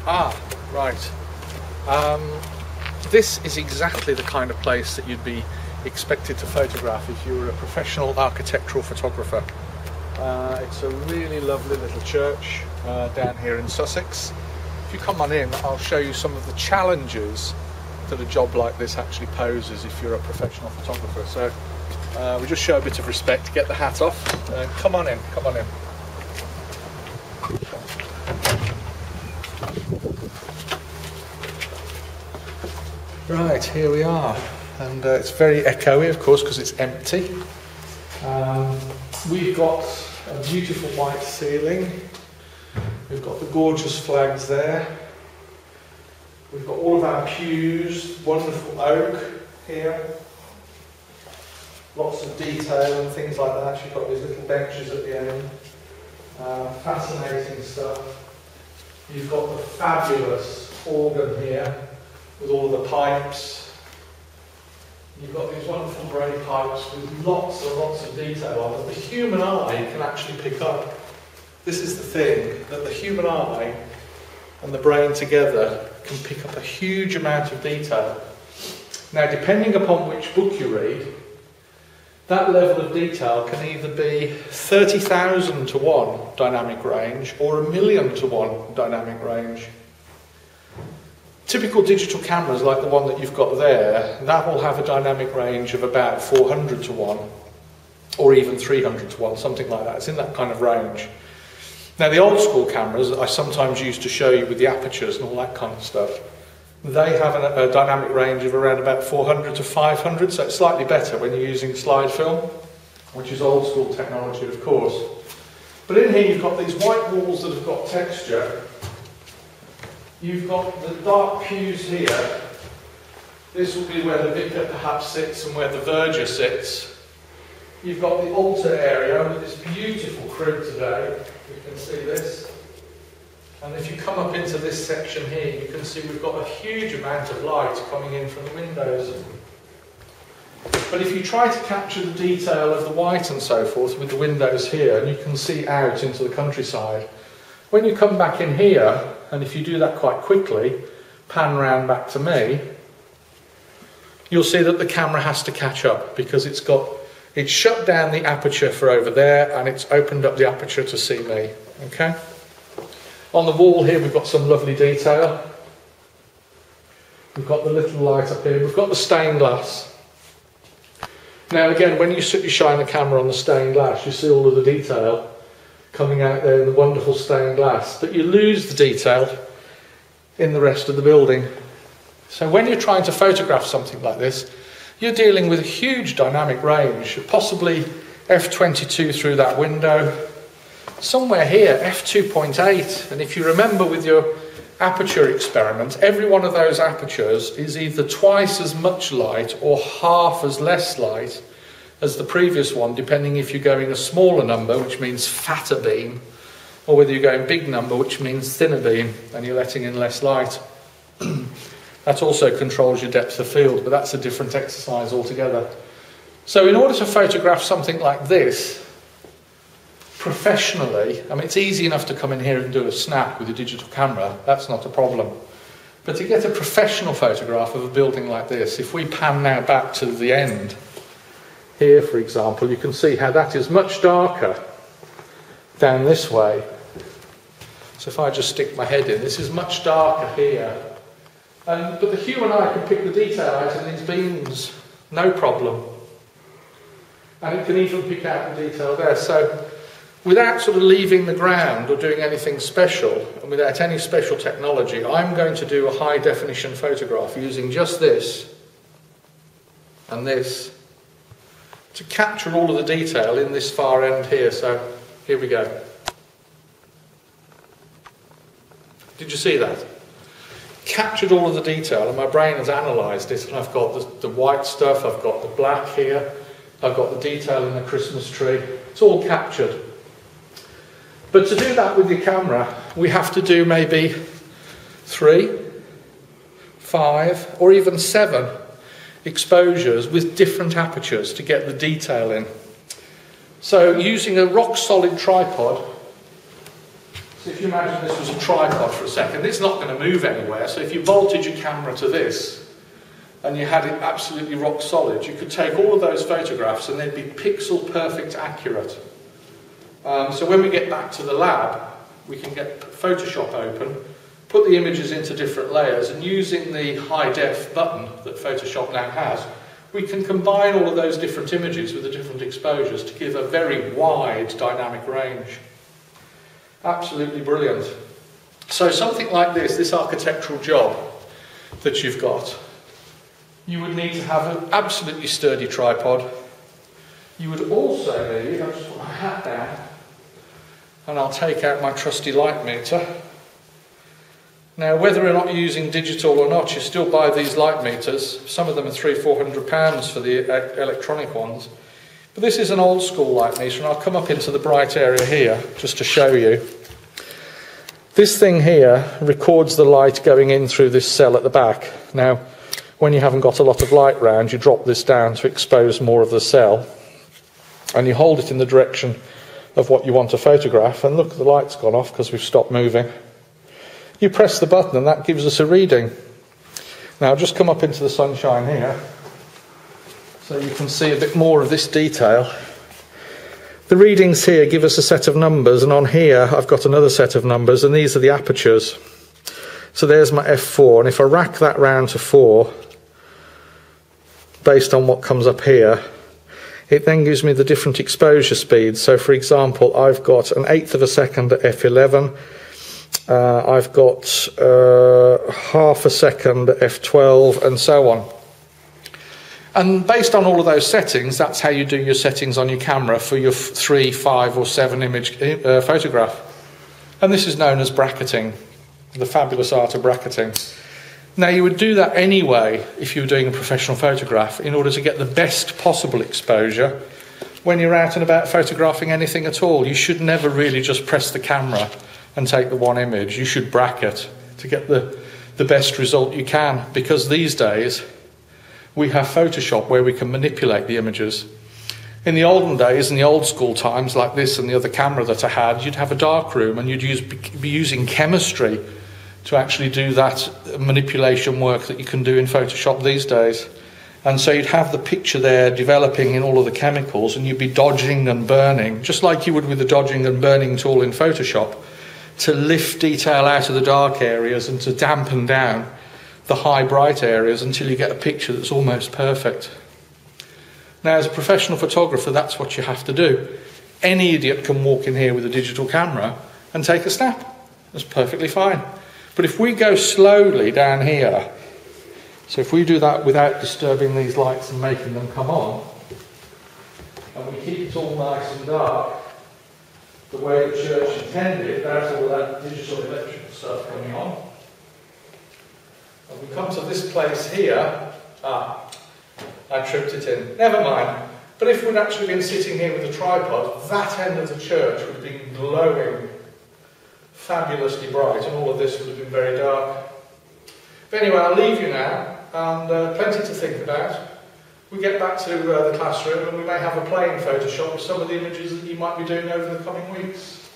Right. This is exactly the kind of place that you'd be expected to photograph if you were a professional architectural photographer. It's a really lovely little church down here in Sussex. If you come on in, I'll show you some of the challenges that a job like this actually poses if you're a professional photographer. So we just show a bit of respect, get the hat off, come on in, come on in. Right, here we are, and it's very echoey, of course, because it's empty. We've got a beautiful white ceiling. We've got the gorgeous flags there. We've got all of our pews, wonderful oak here. Lots of detail and things like that. You've got these little benches at the end. Fascinating stuff. You've got the fabulous organ here with all the pipes. You've got these wonderful braid pipes with lots and lots of detail on them. The human eye can actually pick up. This is the thing, that the human eye and the brain together can pick up a huge amount of detail. Now, depending upon which book you read, that level of detail can either be 30,000 to 1 dynamic range or 1,000,000 to 1 dynamic range. Typical digital cameras like the one that you've got there, that will have a dynamic range of about 400 to 1 or even 300 to 1, something like that. It's in that kind of range. Now, the old school cameras that I sometimes used to show you with the apertures and all that kind of stuff, they have a dynamic range of around about 400 to 500, so it's slightly better when you're using slide film, which is old school technology, of course. But in here you've got these white walls that have got texture. You've got the dark pews here. This will be where the vicar perhaps sits and where the verger sits. You've got the altar area with this beautiful crib today. You can see this. And if you come up into this section here, you can see we've got a huge amount of light coming in from the windows. But if you try to capture the detail of the white and so forth with the windows here, and you can see out into the countryside, when you come back in here, and if you do that quite quickly, pan round back to me, you'll see that the camera has to catch up because it's shut down the aperture for over there and it's opened up the aperture to see me. Okay? On the wall here we've got some lovely detail. We've got the little light up here. We've got the stained glass. Now again, when you shine the camera on the stained glass, you see all of the detail coming out there in the wonderful stained glass, but you lose the detail in the rest of the building. So when you're trying to photograph something like this, you're dealing with a huge dynamic range, possibly f22 through that window, somewhere here f2.8, and if you remember with your aperture experiment, every one of those apertures is either twice as much light or half as less light as the previous one, depending if you're going a smaller number, which means fatter beam, or whether you're going big number, which means thinner beam, and you're letting in less light. That also controls your depth of field, but that's a different exercise altogether. So in order to photograph something like this, professionally, I mean, it's easy enough to come in here and do a snap with a digital camera, that's not a problem. But to get a professional photograph of a building like this, if we pan now back to the end, here, for example, you can see how that is much darker down this way. So if I just stick my head in, this is much darker here. But the human eye can pick the detail out in these beams, no problem. And it can even pick out the detail there. So without sort of leaving the ground or doing anything special, and without any special technology, I'm going to do a high definition photograph using just this and this to capture all of the detail in this far end here. So here we go. Did you see that? Captured all of the detail, and my brain has analysed it, and I've got the white stuff, I've got the black here, I've got the detail in the Christmas tree. It's all captured. But to do that with your camera, we have to do maybe 3, 5, or even 7 exposures with different apertures to get the detail in. So using a rock solid tripod, So if you imagine this was a tripod for a second, it's not going to move anywhere. So if you bolted your camera to this and you had it absolutely rock solid, you could take all of those photographs and they'd be pixel perfect accurate. So when we get back to the lab, we can get Photoshop open, put the images into different layers, and using the high def button that Photoshop now has, we can combine all of those different images with the different exposures to give a very wide dynamic range. Absolutely brilliant. So something like this architectural job that you've got, you would need to have an absolutely sturdy tripod. You would also need, I'll just put my hat down, and I'll take out my trusty light meter. Now, whether or not you're using digital or not, you still buy these light meters. Some of them are £300–400 for the electronic ones. But this is an old school light meter, and I'll come up into the bright area here just to show you. This thing here records the light going in through this cell at the back. Now, when you haven't got a lot of light round, you drop this down to expose more of the cell, and you hold it in the direction of what you want to photograph, and look, the light's gone off because we've stopped moving. You press the button and that gives us a reading. Now, I'll just come up into the sunshine here so you can see a bit more of this detail. The readings here give us a set of numbers, and on here I've got another set of numbers, and these are the apertures. So there's my f4, and if I rack that round to 4, based on what comes up here, it then gives me the different exposure speeds. So for example, I've got 1/8 of a second at f11, I've got 1/2 a second at f12, and so on. And based on all of those settings, that's how you do your settings on your camera for your 3, 5 or 7 image photograph. And this is known as bracketing, the fabulous art of bracketing. Now, you would do that anyway if you were doing a professional photograph in order to get the best possible exposure when you're out and about photographing anything at all. You should never really just press the camera and take the one image. You should bracket to get the best result you can, because these days we have Photoshop where we can manipulate the images. In the olden days, in the old school times like this and the other camera that I had, you'd have a dark room and you'd be using chemistry to actually do that manipulation work that you can do in Photoshop these days. And so you'd have the picture there developing in all of the chemicals, and you'd be dodging and burning, just like you would with the dodging and burning tool in Photoshop, to lift detail out of the dark areas and to dampen down the high bright areas until you get a picture that's almost perfect. Now, as a professional photographer, that's what you have to do. Any idiot can walk in here with a digital camera and take a snap. That's perfectly fine. But if we go slowly down here, so if we do that without disturbing these lights and making them come on, and we keep it all nice and dark, the way the church intended, without all that digital electrical stuff coming on, and we come to this place here, I tripped it in, never mind. But if we'd actually been sitting here with a tripod, that end of the church would have been glowing fabulously bright, and all of this would have been very dark. But anyway, I'll leave you now, and plenty to think about. We get back to the classroom, and we may have a play in Photoshop with some of the images that you might be doing over the coming weeks.